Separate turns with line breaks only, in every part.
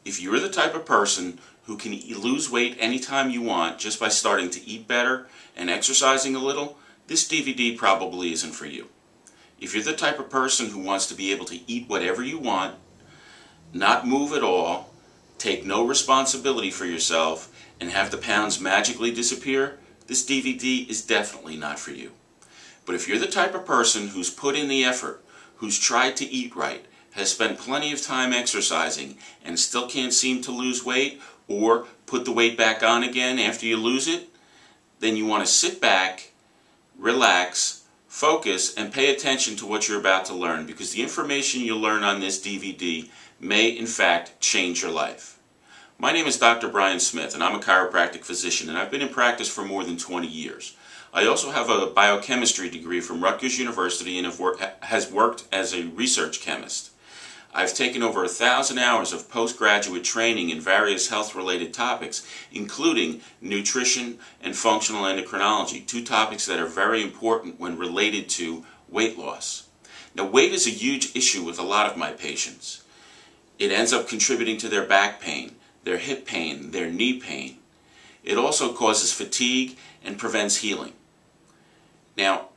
If you're the type of person who can lose weight anytime you want just by starting to eat better and exercising a little, this DVD probably isn't for you. If you're the type of person who wants to be able to eat whatever you want, not move at all, take no responsibility for yourself, and have the pounds magically disappear, this DVD is definitely not for you. But if you're the type of person who's put in the effort, who's tried to eat right, has spent plenty of time exercising, and still can't seem to lose weight or put the weight back on again after you lose it, then you want to sit back, relax, focus, and pay attention to what you're about to learn, because the information you'll learn on this DVD may in fact change your life. My name is Dr. Brian Smith, and I'm a chiropractic physician, and I've been in practice for more than 20 years. I also have a biochemistry degree from Rutgers University and has worked as a research chemist. I've taken over 1,000 hours of postgraduate training in various health-related topics, including nutrition and functional endocrinology, two topics that are very important when related to weight loss. Now, weight is a huge issue with a lot of my patients. It ends up contributing to their back pain, their hip pain, their knee pain. It also causes fatigue and prevents healing. Now,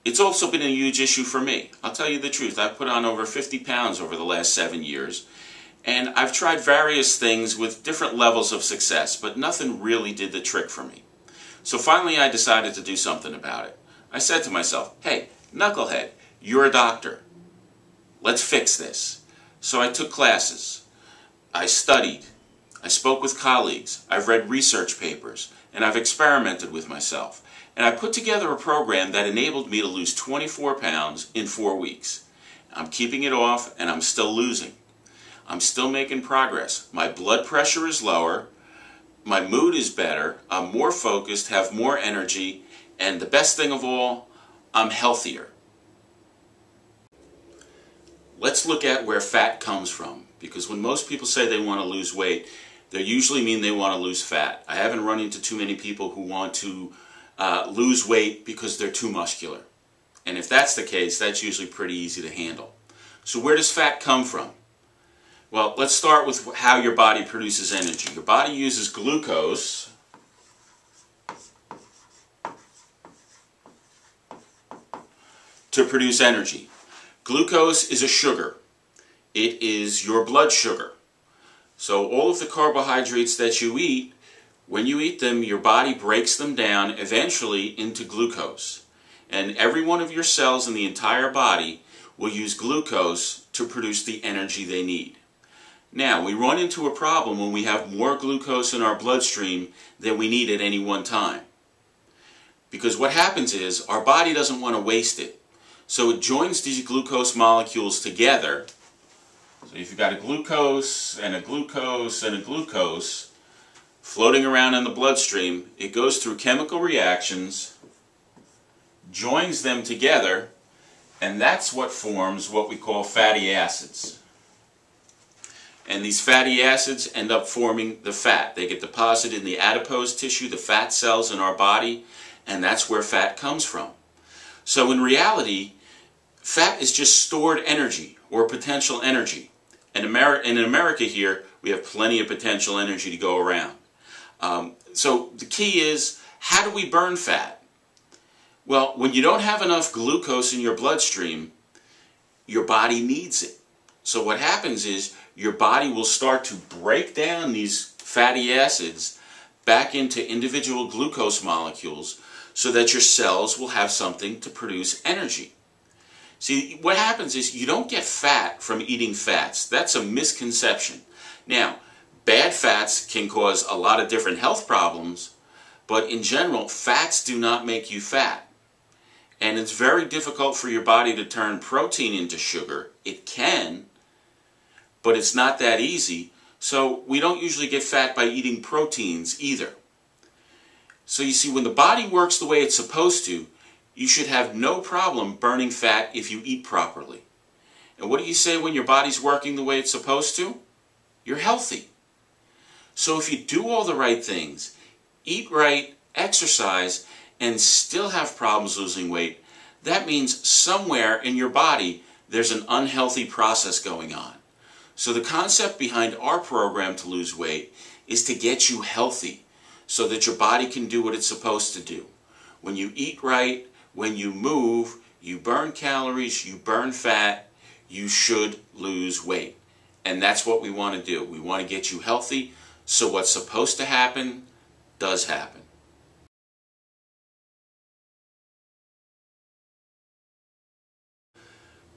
it's also been a huge issue for me. I'll tell you the truth. I've put on over 50 pounds over the last 7 years, and I've tried various things with different levels of success, but nothing really did the trick for me. So finally I decided to do something about it. I said to myself, hey, knucklehead, you're a doctor. Let's fix this. So I took classes. I studied. I spoke with colleagues. I've read research papers, and I've experimented with myself. And I put together a program that enabled me to lose 24 pounds in 4 weeks. I'm keeping it off, and I'm still losing. I'm still making progress. My blood pressure is lower, my mood is better, I'm more focused, have more energy, and the best thing of all, I'm healthier. Let's look at where fat comes from, because when most people say they want to lose weight, they usually mean they want to lose fat. I haven't run into too many people who want to lose weight because they're too muscular. And if that's the case, that's usually pretty easy to handle. So where does fat come from? Well, let's start with how your body produces energy. Your body uses glucose to produce energy. Glucose is a sugar. It is your blood sugar. So all of the carbohydrates that you eat, when you eat them, your body breaks them down eventually into glucose. And every one of your cells in the entire body will use glucose to produce the energy they need. Now, we run into a problem when we have more glucose in our bloodstream than we need at any one time. Because what happens is, our body doesn't want to waste it. So it joins these glucose molecules together. So if you've got a glucose and a glucose and a glucose floating around in the bloodstream, it goes through chemical reactions, joins them together, and that's what forms what we call fatty acids. And these fatty acids end up forming the fat. They get deposited in the adipose tissue, the fat cells in our body, and that's where fat comes from. So in reality, fat is just stored energy or potential energy. And in America here, we have plenty of potential energy to go around. So the key is, how do we burn fat? Well, when you don't have enough glucose in your bloodstream, your body needs it. So what happens is, your body will start to break down these fatty acids back into individual glucose molecules so that your cells will have something to produce energy. See, what happens is, you don't get fat from eating fats. That's a misconception. Now, bad fats can cause a lot of different health problems, but in general, fats do not make you fat. And it's very difficult for your body to turn protein into sugar. It can, but it's not that easy. So we don't usually get fat by eating proteins either. So you see, when the body works the way it's supposed to, you should have no problem burning fat if you eat properly. And what do you say when your body's working the way it's supposed to? You're healthy. So if you do all the right things, eat right, exercise, and still have problems losing weight, that means somewhere in your body there's an unhealthy process going on. So the concept behind our program to lose weight is to get you healthy so that your body can do what it's supposed to do. When you eat right, when you move, you burn calories, you burn fat, you should lose weight. And that's what we want to do. We want to get you healthy so what's supposed to happen does happen.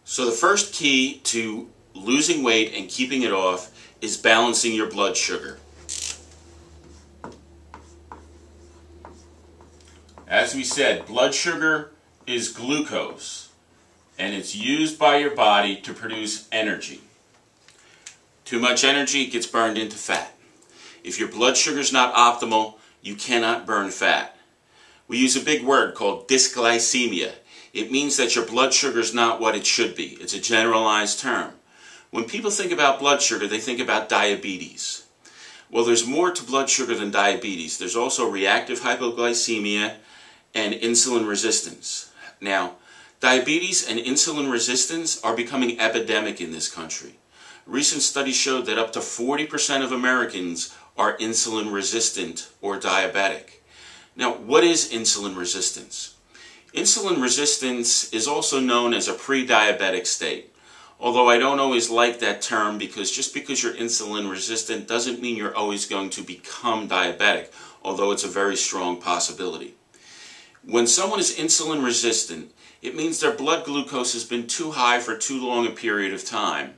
So the first key to losing weight and keeping it off is balancing your blood sugar. As we said, blood sugar is glucose, and it's used by your body to produce energy. Too much energy gets burned into fat. If your blood sugar is not optimal, you cannot burn fat. We use a big word called dysglycemia. It means that your blood sugar is not what it should be. It's a generalized term. When people think about blood sugar, they think about diabetes. Well, there's more to blood sugar than diabetes. There's also reactive hypoglycemia and insulin resistance. Now, diabetes and insulin resistance are becoming epidemic in this country. Recent studies showed that up to 40% of Americans are insulin resistant or diabetic. Now, what is insulin resistance? Insulin resistance is also known as a pre-diabetic state. Although I don't always like that term, because just because you're insulin resistant doesn't mean you're always going to become diabetic, although it's a very strong possibility. When someone is insulin resistant, it means their blood glucose has been too high for too long a period of time,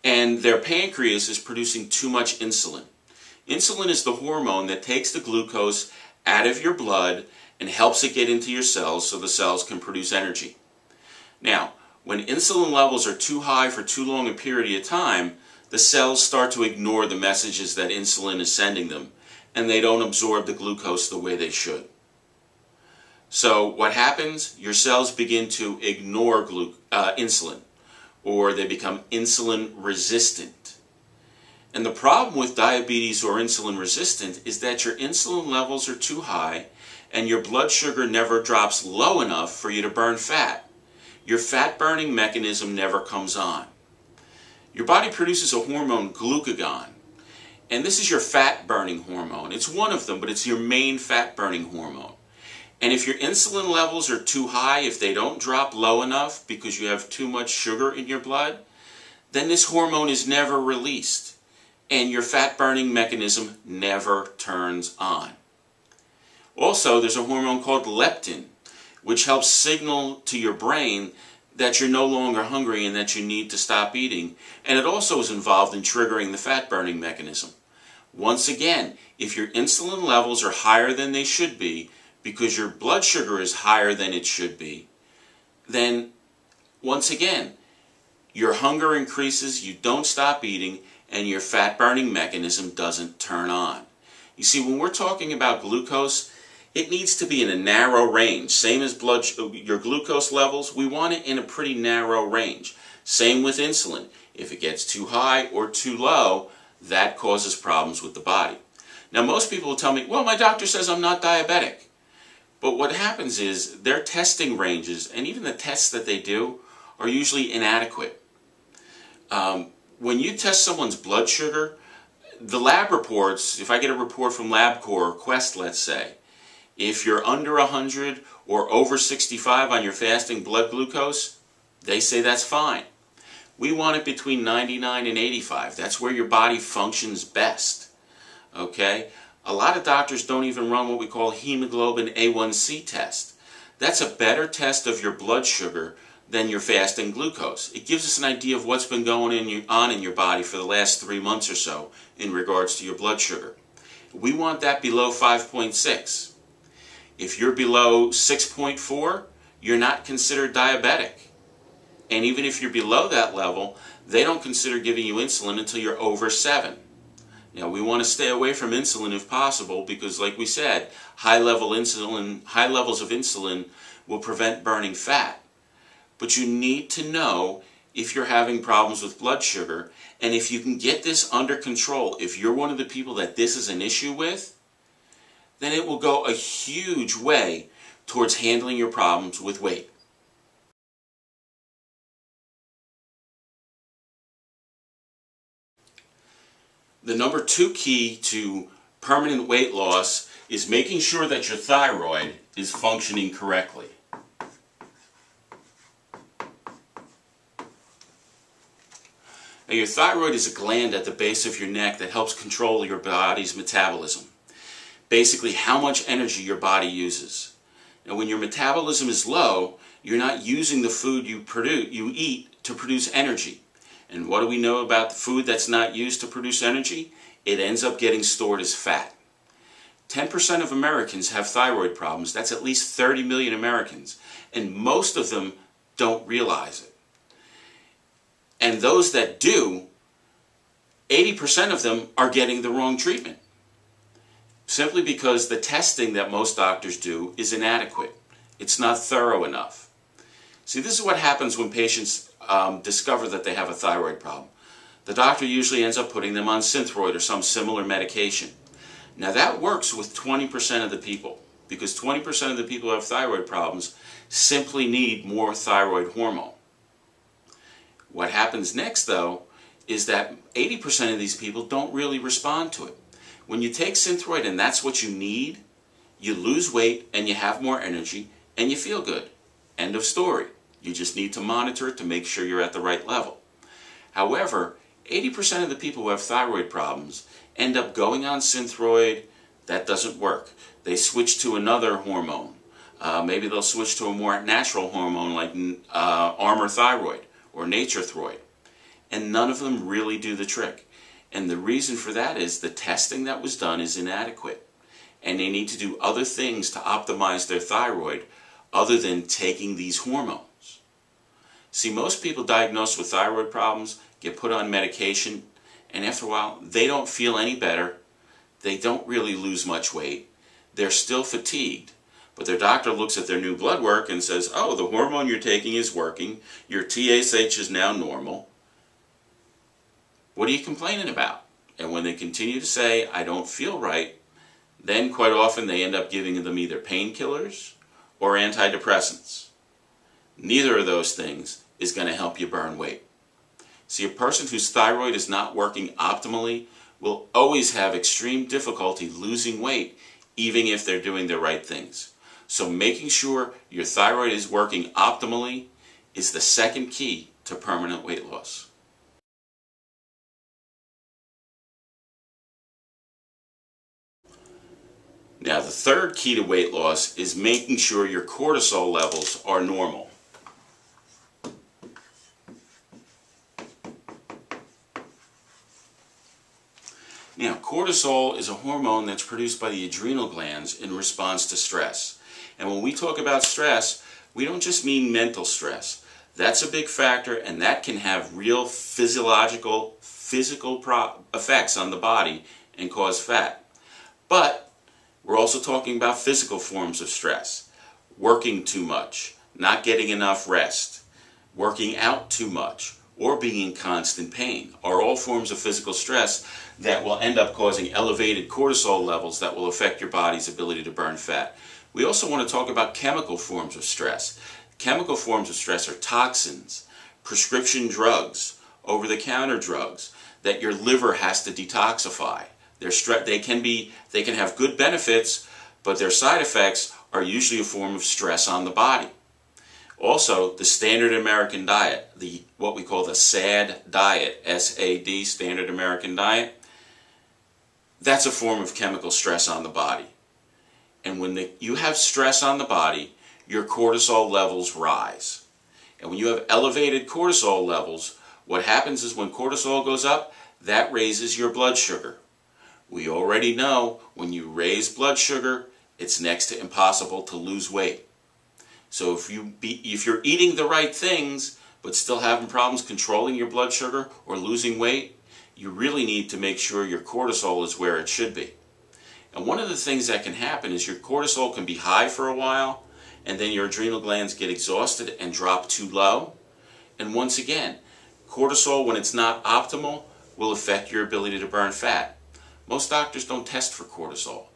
and their pancreas is producing too much insulin. Insulin is the hormone that takes the glucose out of your blood and helps it get into your cells so the cells can produce energy. Now, when insulin levels are too high for too long a period of time, the cells start to ignore the messages that insulin is sending them, and they don't absorb the glucose the way they should. So what happens? Your cells begin to ignore insulin, or they become insulin resistant. And the problem with diabetes or insulin resistant is that your insulin levels are too high and your blood sugar never drops low enough for you to burn fat. Your fat burning mechanism never comes on. Your body produces a hormone, glucagon, and this is your fat burning hormone. It's one of them, but it's your main fat burning hormone. And if your insulin levels are too high, if they don't drop low enough because you have too much sugar in your blood, then this hormone is never released and your fat burning mechanism never turns on. Also, there's a hormone called leptin, which helps signal to your brain that you're no longer hungry and that you need to stop eating. And it also is involved in triggering the fat burning mechanism. Once again, if your insulin levels are higher than they should be because your blood sugar is higher than it should be, then once again, your hunger increases, you don't stop eating, and your fat burning mechanism doesn't turn on. You see, when we're talking about glucose, it needs to be in a narrow range. Same as your glucose levels, we want it in a pretty narrow range. Same with insulin. If it gets too high or too low, that causes problems with the body. Now, most people will tell me, well, my doctor says I'm not diabetic. But what happens is their testing ranges, and even the tests that they do, are usually inadequate. When you test someone's blood sugar, the lab reports, if I get a report from LabCorp or Quest, let's say, if you're under 100 or over 65 on your fasting blood glucose, they say that's fine. We want it between 99 and 85. That's where your body functions best. Okay? A lot of doctors don't even run what we call hemoglobin A1C test. That's a better test of your blood sugar than your fasting glucose. It gives us an idea of what's been going on in your body for the last 3 months or so in regards to your blood sugar. We want that below 5.6. If you're below 6.4, you're not considered diabetic. And even if you're below that level, they don't consider giving you insulin until you're over 7. Now, we want to stay away from insulin if possible because, like we said, high levels of insulin will prevent burning fat. But you need to know if you're having problems with blood sugar, and if you can get this under control, if you're one of the people that this is an issue with, then it will go a huge way towards handling your problems with weight. The number 2 key to permanent weight loss is making sure that your thyroid is functioning correctly. Now, your thyroid is a gland at the base of your neck that helps control your body's metabolism. Basically, how much energy your body uses. Now, when your metabolism is low, you're not using the food you eat to produce energy. And what do we know about the food that's not used to produce energy? It ends up getting stored as fat. 10% of Americans have thyroid problems. That's at least 30 million Americans. And most of them don't realize it. And those that do, 80% of them are getting the wrong treatment. Simply because the testing that most doctors do is inadequate. It's not thorough enough. See, this is what happens when patients discover that they have a thyroid problem. The doctor usually ends up putting them on Synthroid or some similar medication. Now that works with 20% of the people, because 20% of the people who have thyroid problems simply need more thyroid hormone. What happens next, though, is that 80% of these people don't really respond to it. When you take Synthroid and that's what you need, you lose weight and you have more energy and you feel good. End of story. You just need to monitor it to make sure you're at the right level. However, 80% of the people who have thyroid problems end up going on Synthroid. That doesn't work. They switch to another hormone. Maybe they'll switch to a more natural hormone like Armour Thyroid or Nature Throid. And none of them really do the trick. And the reason for that is the testing that was done is inadequate. And they need to do other things to optimize their thyroid other than taking these hormones. See, most people diagnosed with thyroid problems get put on medication, and after a while, they don't feel any better. They don't really lose much weight. They're still fatigued. But their doctor looks at their new blood work and says, oh, the hormone you're taking is working. Your TSH is now normal. What are you complaining about? And when they continue to say, I don't feel right, then quite often they end up giving them either painkillers or antidepressants. Neither of those things is going to help you burn weight. See, a person whose thyroid is not working optimally will always have extreme difficulty losing weight, even if they're doing the right things. So making sure your thyroid is working optimally is the second key to permanent weight loss. Now, the third key to weight loss is making sure your cortisol levels are normal. Now, cortisol is a hormone that's produced by the adrenal glands in response to stress. And when we talk about stress, we don't just mean mental stress. That's a big factor, and that can have real physical effects on the body and cause fat. But we're also talking about physical forms of stress. Working too much, not getting enough rest, working out too much, or being in constant pain are all forms of physical stress that will end up causing elevated cortisol levels that will affect your body's ability to burn fat. We also want to talk about chemical forms of stress. Chemical forms of stress are toxins, prescription drugs, over-the-counter drugs that your liver has to detoxify. They can have good benefits, but their side effects are usually a form of stress on the body. Also, the standard American diet, what we call the SAD diet, S-A-D, standard American diet, that's a form of chemical stress on the body. And when you have stress on the body, your cortisol levels rise. And when you have elevated cortisol levels, what happens is when cortisol goes up, that raises your blood sugar. We already know when you raise blood sugar, it's next to impossible to lose weight. So if you're eating the right things, but still having problems controlling your blood sugar or losing weight, you really need to make sure your cortisol is where it should be. And one of the things that can happen is your cortisol can be high for a while, and then your adrenal glands get exhausted and drop too low. And once again, cortisol, when it's not optimal, will affect your ability to burn fat. Most doctors don't test for cortisol,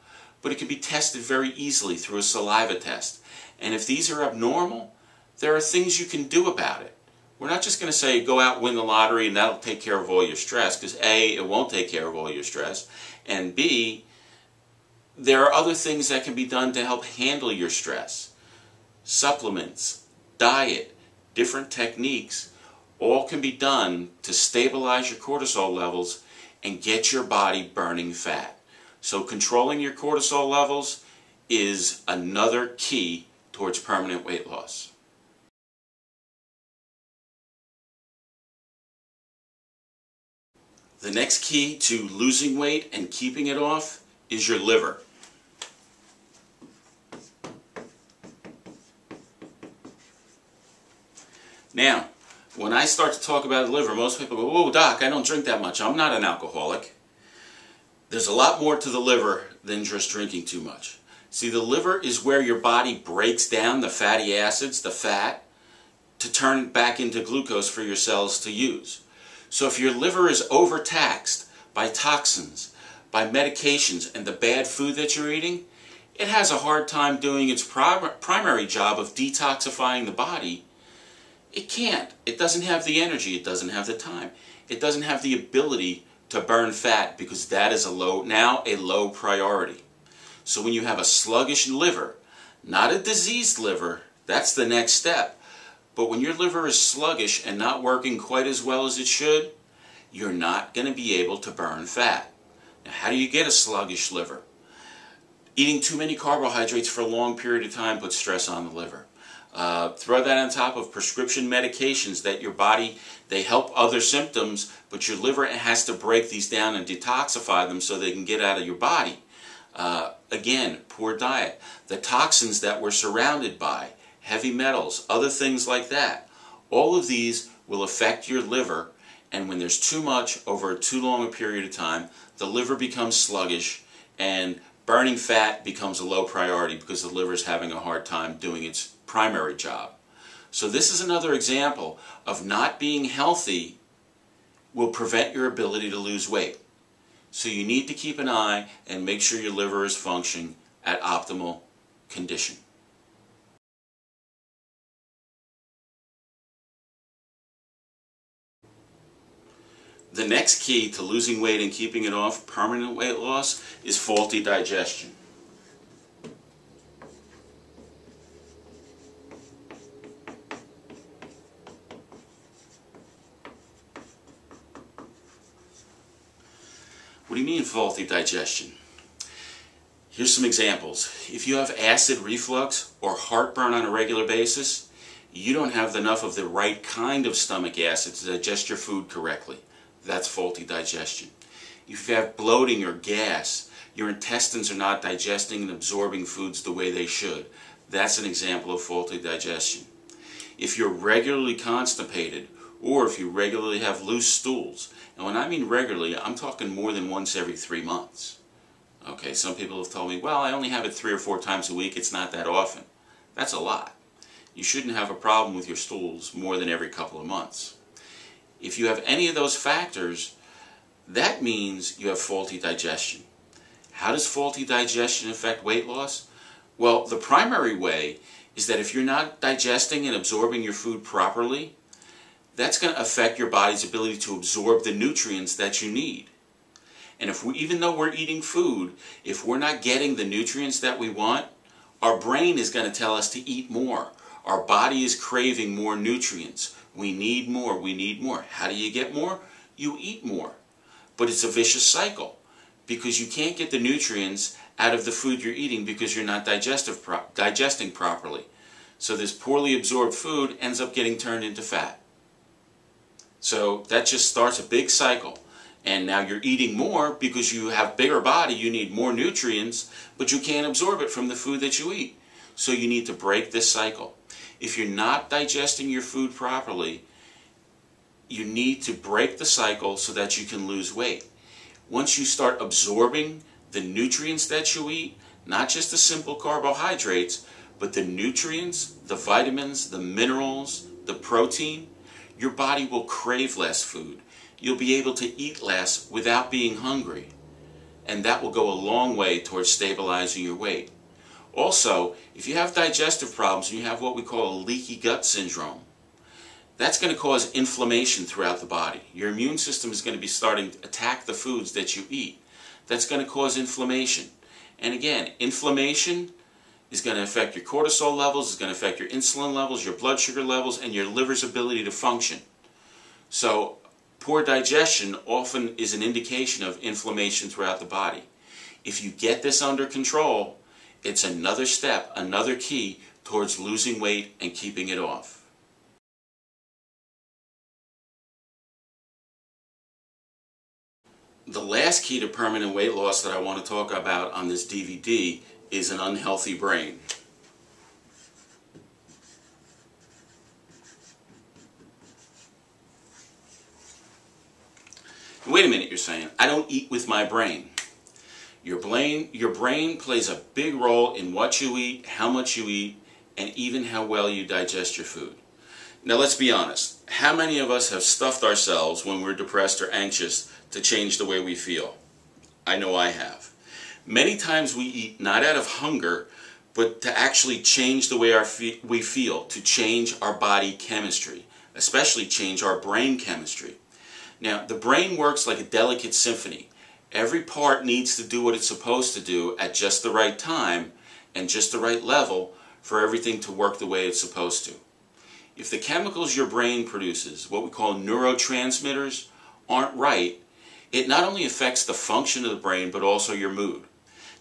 but it can be tested very easily through a saliva test. And if these are abnormal, there are things you can do about it. We're not just going to say go out and win the lottery and that'll take care of all your stress, because A, it won't take care of all your stress, and B, there are other things that can be done to help handle your stress. Supplements, diet, different techniques, all can be done to stabilize your cortisol levels and get your body burning fat. So controlling your cortisol levels is another key towards permanent weight loss. The next key to losing weight and keeping it off is your liver. Now, when I start to talk about the liver, most people go, "Oh, doc, I don't drink that much. I'm not an alcoholic." There's a lot more to the liver than just drinking too much. See, the liver is where your body breaks down the fatty acids, the fat, to turn it back into glucose for your cells to use. So if your liver is overtaxed by toxins, by medications, and the bad food that you're eating, it has a hard time doing its primary job of detoxifying the body. It can't. It doesn't have the energy. It doesn't have the time. It doesn't have the ability to burn fat, because that is now a low priority. So when you have a sluggish liver, not a diseased liver, that's the next step. But when your liver is sluggish and not working quite as well as it should, you're not going to be able to burn fat. Now, how do you get a sluggish liver? Eating too many carbohydrates for a long period of time puts stress on the liver. Throw that on top of prescription medications that your body, they help other symptoms, but your liver has to break these down and detoxify them so they can get out of your body. Again, poor diet. The toxins that we're surrounded by, heavy metals, other things like that. All of these will affect your liver, and when there's too much over too long a period of time, the liver becomes sluggish and burning fat becomes a low priority because the liver is having a hard time doing its primary job. So this is another example of not being healthy will prevent your ability to lose weight. So you need to keep an eye and make sure your liver is functioning at optimal condition. The next key to losing weight and keeping it off, permanent weight loss, is faulty digestion. What do you mean faulty digestion? Here's some examples. If you have acid reflux or heartburn on a regular basis, you don't have enough of the right kind of stomach acid to digest your food correctly. That's faulty digestion. If you have bloating or gas, your intestines are not digesting and absorbing foods the way they should. That's an example of faulty digestion. If you're regularly constipated, or if you regularly have loose stools, and when I mean regularly, I'm talking more than once every 3 months. Okay, some people have told me, well, I only have it 3 or 4 times a week, it's not that often. That's a lot. You shouldn't have a problem with your stools more than every couple of months. If you have any of those factors, that means you have faulty digestion. How does faulty digestion affect weight loss? Well, the primary way is that if you're not digesting and absorbing your food properly, that's going to affect your body's ability to absorb the nutrients that you need. And even though we're eating food, if we're not getting the nutrients that we want, our brain is going to tell us to eat more. Our body is craving more nutrients. We need more, we need more. How do you get more? You eat more. But it's a vicious cycle because you can't get the nutrients out of the food you're eating because you're not digesting properly. So this poorly absorbed food ends up getting turned into fat. So that just starts a big cycle. And now you're eating more because you have bigger body, you need more nutrients, but you can't absorb it from the food that you eat. So you need to break this cycle. If you're not digesting your food properly, you need to break the cycle so that you can lose weight. Once you start absorbing the nutrients that you eat, not just the simple carbohydrates, but the nutrients, the vitamins, the minerals, the protein, your body will crave less food. You'll be able to eat less without being hungry. And that will go a long way towards stabilizing your weight. Also, if you have digestive problems and you have what we call a leaky gut syndrome, that's going to cause inflammation throughout the body. Your immune system is going to be starting to attack the foods that you eat. That's going to cause inflammation. And again, inflammation is going to affect your cortisol levels, it's going to affect your insulin levels, your blood sugar levels, and your liver's ability to function. So poor digestion often is an indication of inflammation throughout the body. If you get this under control, it's another step, another key towards losing weight and keeping it off. The last key to permanent weight loss that I want to talk about on this DVD is an unhealthy brain. Wait a minute, you're saying, I don't eat with my brain. Your brain plays a big role in what you eat, how much you eat, and even how well you digest your food. Now let's be honest. How many of us have stuffed ourselves when we're depressed or anxious to change the way we feel? I know I have. Many times we eat not out of hunger, but to actually change the way we feel, to change our body chemistry, especially change our brain chemistry. Now, the brain works like a delicate symphony. Every part needs to do what it's supposed to do at just the right time and just the right level for everything to work the way it's supposed to. If the chemicals your brain produces, what we call neurotransmitters, aren't right, it not only affects the function of the brain, but also your mood.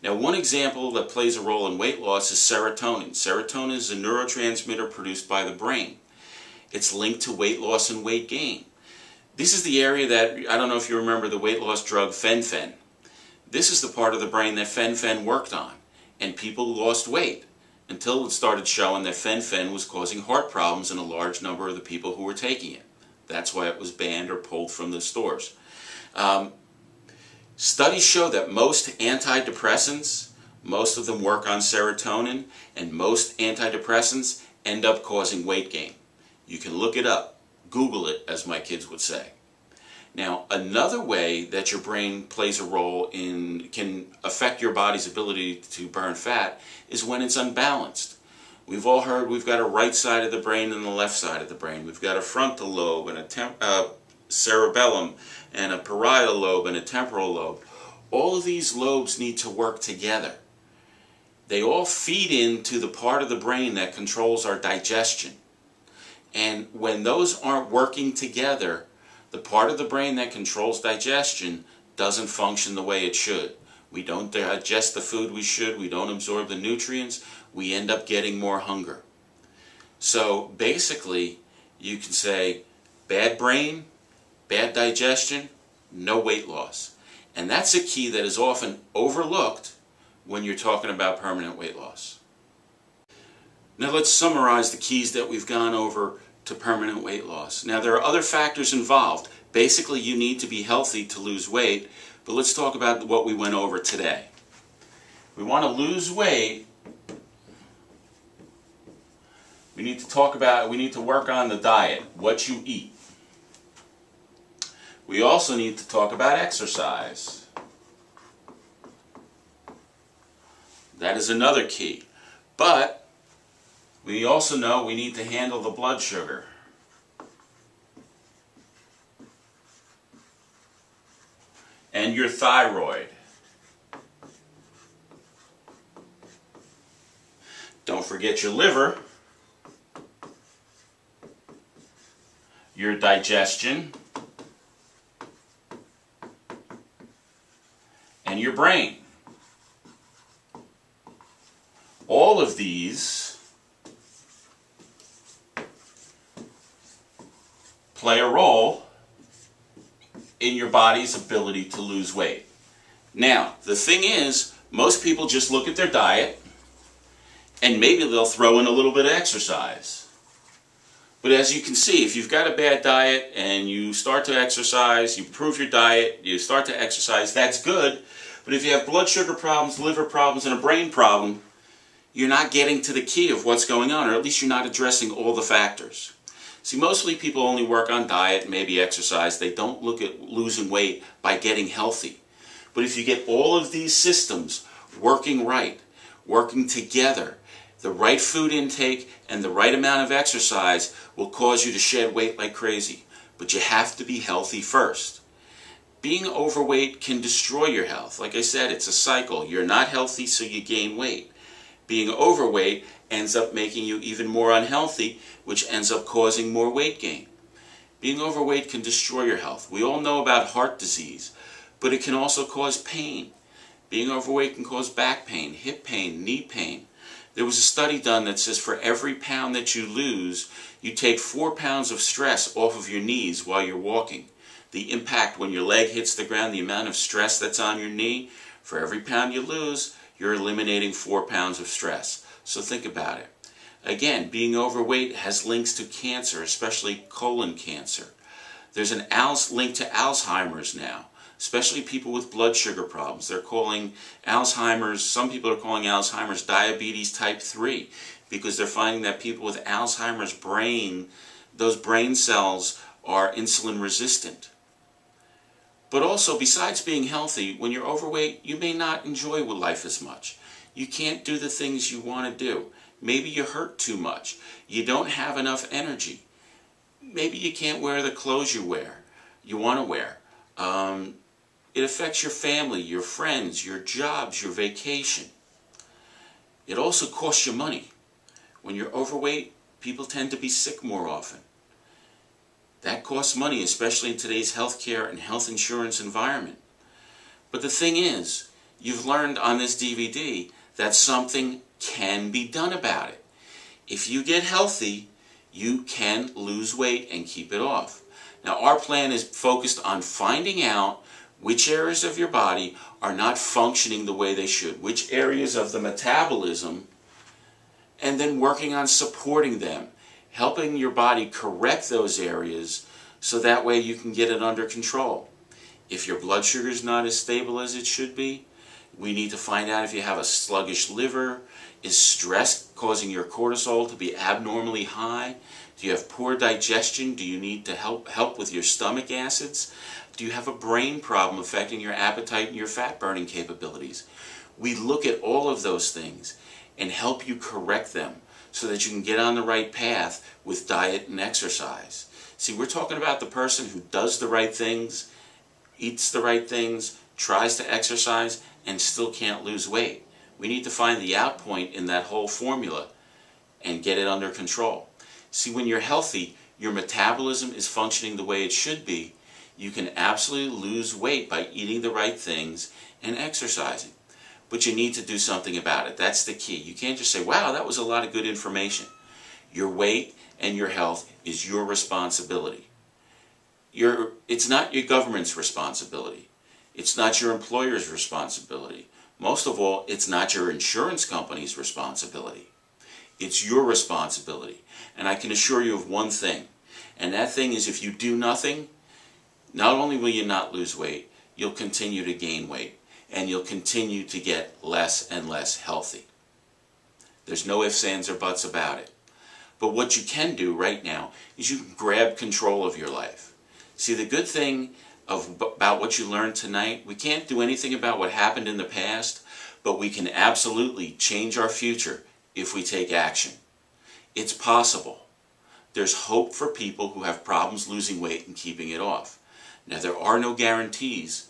Now, one example that plays a role in weight loss is serotonin. Serotonin is a neurotransmitter produced by the brain. It's linked to weight loss and weight gain. This is the area that, I don't know if you remember the weight loss drug fen-phen. This is the part of the brain that fen-phen worked on, and people lost weight until it started showing that fen-phen was causing heart problems in a large number of the people who were taking it. That's why it was banned or pulled from the stores. Studies show that most antidepressants, most of them work on serotonin, and most antidepressants end up causing weight gain. You can look it up. Google it, as my kids would say. Now, another way that your brain plays a role can affect your body's ability to burn fat is when it's unbalanced. We've all heard we've got a right side of the brain and a left side of the brain. We've got a frontal lobe and a cerebellum and a parietal lobe and a temporal lobe. All of these lobes need to work together. They all feed into the part of the brain that controls our digestion. And when those aren't working together, the part of the brain that controls digestion doesn't function the way it should. We don't digest the food we should, we don't absorb the nutrients, we end up getting more hunger. So basically, you can say bad brain, bad digestion, no weight loss. And that's a key that is often overlooked when you're talking about permanent weight loss. Now let's summarize the keys that we've gone over to permanent weight loss. Now there are other factors involved. Basically you need to be healthy to lose weight, but let's talk about what we went over today. We want to lose weight. We need to work on the diet, what you eat. We also need to talk about exercise. That is another key. But we also know we need to handle the blood sugar. And your thyroid. Don't forget your liver, your digestion, and your brain. All of these play a role in your body's ability to lose weight. Now, the thing is, most people just look at their diet and maybe they'll throw in a little bit of exercise. But as you can see, if you've got a bad diet and you start to exercise, you improve your diet, you start to exercise, that's good. But if you have blood sugar problems, liver problems, and a brain problem, you're not getting to the key of what's going on, or at least you're not addressing all the factors. See, mostly people only work on diet, maybe exercise. They don't look at losing weight by getting healthy. But if you get all of these systems working right, working together, The right food intake and the right amount of exercise will cause you to shed weight like crazy. But you have to be healthy first. Being overweight can destroy your health. Like I said, it's a cycle. You're not healthy, so you gain weight. Being overweight ends up making you even more unhealthy, which ends up causing more weight gain. Being overweight can destroy your health. We all know about heart disease, but it can also cause pain. Being overweight can cause back pain, hip pain, knee pain. There was a study done that says for every pound that you lose, you take 4 pounds of stress off of your knees while you're walking. The impact when your leg hits the ground, the amount of stress that's on your knee, for every pound you lose, you're eliminating 4 pounds of stress. So think about it. Again, being overweight has links to cancer, especially colon cancer. There's an link to Alzheimer's now, especially people with blood sugar problems. They're calling Alzheimer's, some people are calling Alzheimer's diabetes type 3 because they're finding that people with Alzheimer's brain, those brain cells are insulin resistant. But also, besides being healthy, when you're overweight, you may not enjoy life as much. You can't do the things you want to do. Maybe you hurt too much. You don't have enough energy. Maybe you can't wear the clothes you want to wear. It affects your family, your friends, your jobs, your vacation. It also costs you money. When you're overweight, people tend to be sick more often. That costs money, especially in today's healthcare and health insurance environment. But the thing is, you've learned on this DVD that something can be done about it. If you get healthy, you can lose weight and keep it off. Now, our plan is focused on finding out which areas of your body are not functioning the way they should, which areas of the metabolism, and then working on supporting them, helping your body correct those areas so that way you can get it under control. If your blood sugar is not as stable as it should be, we need to find out if you have a sluggish liver. Is stress causing your cortisol to be abnormally high? Do you have poor digestion? Do you need to help with your stomach acids? Do you have a brain problem affecting your appetite and your fat burning capabilities? We look at all of those things and help you correct them so that you can get on the right path with diet and exercise. See, we're talking about the person who does the right things, eats the right things, tries to exercise, and still can't lose weight. We need to find the out point in that whole formula and get it under control. See, when you're healthy, your metabolism is functioning the way it should be. You can absolutely lose weight by eating the right things and exercising. But you need to do something about it. That's the key. You can't just say, wow, that was a lot of good information. Your weight and your health is your responsibility. It's not your government's responsibility. It's not your employer's responsibility. Most of all, it's not your insurance company's responsibility. It's your responsibility. And I can assure you of one thing. And that thing is, if you do nothing, not only will you not lose weight, you'll continue to gain weight. And you'll continue to get less and less healthy. There's no ifs, ands, or buts about it. But what you can do right now is you can grab control of your life. See, the good thing about what you learned tonight, we can't do anything about what happened in the past, but we can absolutely change our future if we take action. It's possible. There's hope for people who have problems losing weight and keeping it off. Now, there are no guarantees,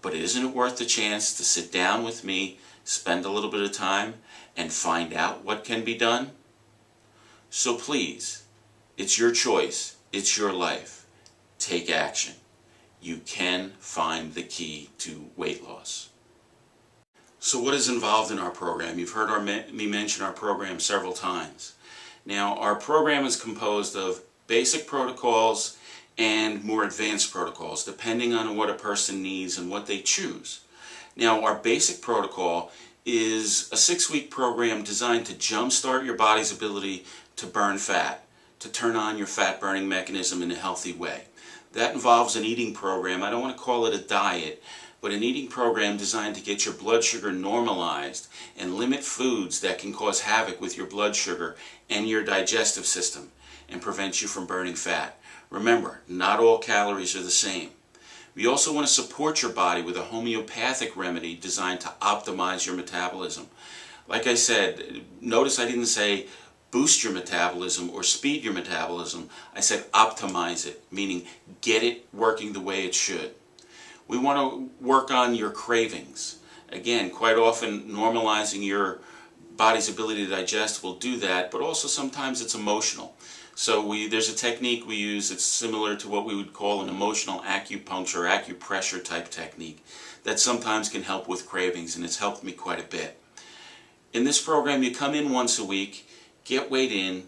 but isn't it worth the chance to sit down with me, spend a little bit of time, and find out what can be done? So please, it's your choice. It's your life. Take action. You can find the key to weight loss. So what is involved in our program? You've heard me mention our program several times. Now, our program is composed of basic protocols and more advanced protocols, depending on what a person needs and what they choose. Now, our basic protocol is a 6-week program designed to jumpstart your body's ability to burn fat, to turn on your fat-burning mechanism in a healthy way. That involves an eating program. I don't want to call it a diet, but an eating program designed to get your blood sugar normalized and limit foods that can cause havoc with your blood sugar and your digestive system and prevent you from burning fat. Remember, not all calories are the same. We also want to support your body with a homeopathic remedy designed to optimize your metabolism. Like I said, notice I didn't say boost your metabolism or speed your metabolism. I said optimize it, meaning get it working the way it should. We want to work on your cravings. Again, quite often normalizing your body's ability to digest will do that, but also sometimes it's emotional. So there's a technique we use that's similar to what we would call an emotional acupuncture or acupressure type technique that sometimes can help with cravings, and it's helped me quite a bit. In this program, you come in once a week, get weighed in,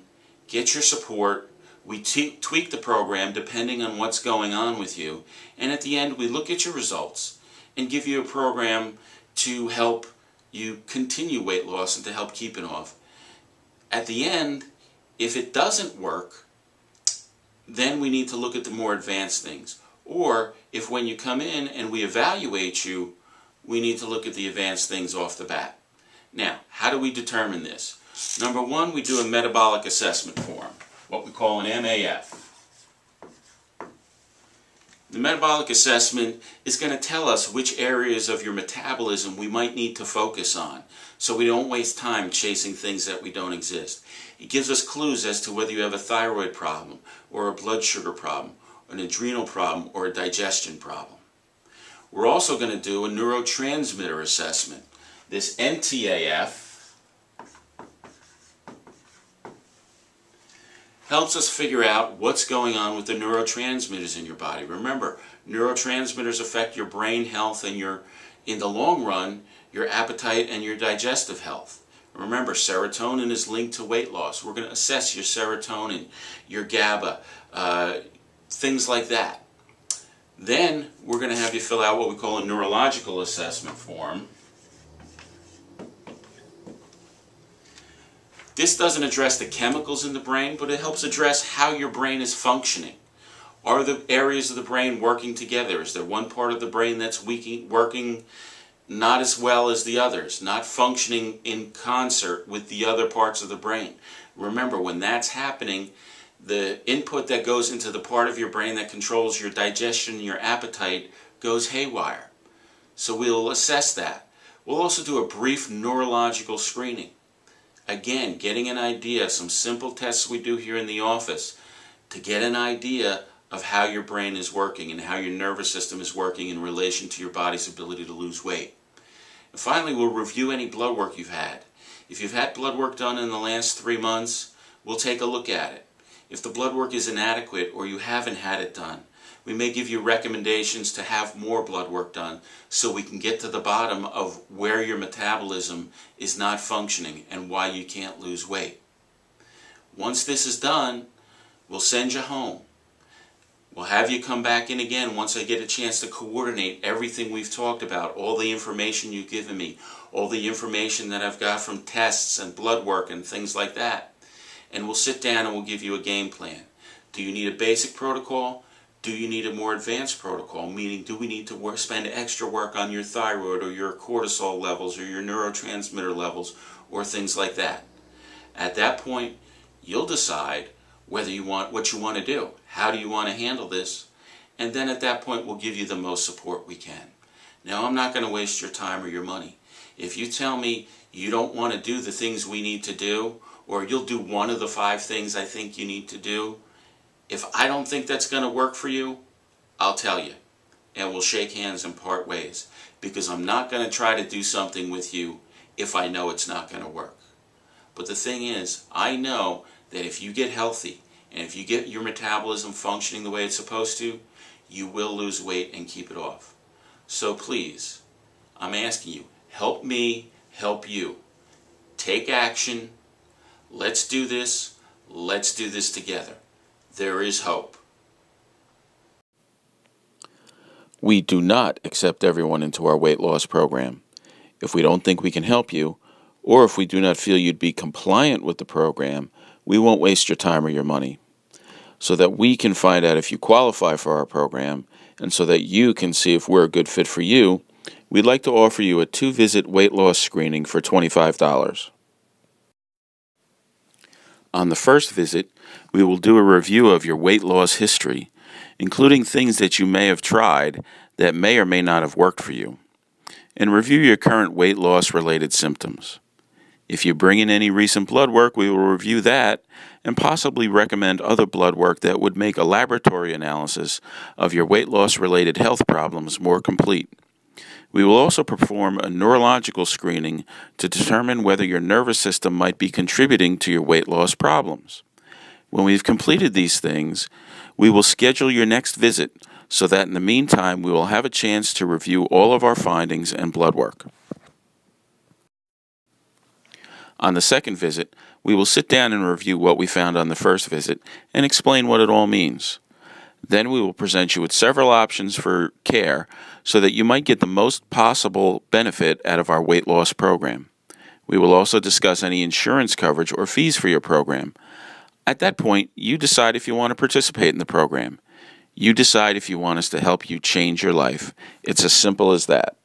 get your support. We tweak the program depending on what's going on with you, and at the end we look at your results and give you a program to help you continue weight loss and to help keep it off. At the end, if it doesn't work, then we need to look at the more advanced things. Or if when you come in and we evaluate you, we need to look at the advanced things off the bat. Now, how do we determine this? Number one, we do a metabolic assessment form, what we call an MAF. The metabolic assessment is going to tell us which areas of your metabolism we might need to focus on, so we don't waste time chasing things that we don't exist. It gives us clues as to whether you have a thyroid problem, or a blood sugar problem, an adrenal problem, or a digestion problem. We're also going to do a neurotransmitter assessment. This NTAF helps us figure out what's going on with the neurotransmitters in your body. Remember, neurotransmitters affect your brain health and in the long run, your appetite and your digestive health. Remember, serotonin is linked to weight loss. We're going to assess your serotonin, your GABA, things like that. Then we're going to have you fill out what we call a neurological assessment form. This doesn't address the chemicals in the brain, but it helps address how your brain is functioning. Are the areas of the brain working together? Is there one part of the brain that's working not as well as the others, not functioning in concert with the other parts of the brain? Remember, when that's happening, the input that goes into the part of your brain that controls your digestion and your appetite goes haywire. So we'll assess that. We'll also do a brief neurological screening. Again, getting an idea, some simple tests we do here in the office to get an idea of how your brain is working and how your nervous system is working in relation to your body's ability to lose weight. And finally, we'll review any blood work you've had. If you've had blood work done in the last 3 months, we'll take a look at it. If the blood work is inadequate or you haven't had it done, we may give you recommendations to have more blood work done so we can get to the bottom of where your metabolism is not functioning and why you can't lose weight. Once this is done, we'll send you home. We'll have you come back in again once I get a chance to coordinate everything we've talked about, all the information you've given me, all the information that I've got from tests and blood work and things like that. And we'll sit down and we'll give you a game plan. Do you need a basic protocol? Do you need a more advanced protocol? Meaning, do we need to spend extra work on your thyroid or your cortisol levels or your neurotransmitter levels or things like that? At that point, you'll decide whether you want what you want to do. How do you want to handle this? And then at that point, we'll give you the most support we can. Now, I'm not going to waste your time or your money. If you tell me you don't want to do the things we need to do, or you'll do one of the 5 things I think you need to do, if I don't think that's going to work for you, I'll tell you. And we'll shake hands and part ways. Because I'm not going to try to do something with you if I know it's not going to work. But the thing is, I know that if you get healthy, and if you get your metabolism functioning the way it's supposed to, you will lose weight and keep it off. So please, I'm asking you, help me help you. Take action. Let's do this. Let's do this together. There is hope.
We do not accept everyone into our weight loss program. If we don't think we can help you, or if we do not feel you'd be compliant with the program, we won't waste your time or your money. So that we can find out if you qualify for our program, and so that you can see if we're a good fit for you, we'd like to offer you a 2-visit weight loss screening for $25. On the first visit, we will do a review of your weight loss history, including things that you may have tried that may or may not have worked for you, and review your current weight loss related symptoms. If you bring in any recent blood work, we will review that and possibly recommend other blood work that would make a laboratory analysis of your weight loss-related health problems more complete. We will also perform a neurological screening to determine whether your nervous system might be contributing to your weight loss problems. When we've completed these things, we will schedule your next visit so that in the meantime we will have a chance to review all of our findings and blood work. On the second visit, we will sit down and review what we found on the first visit and explain what it all means. Then we will present you with several options for care so that you might get the most possible benefit out of our weight loss program. We will also discuss any insurance coverage or fees for your program. At that point, you decide if you want to participate in the program. You decide if you want us to help you change your life. It's as simple as that.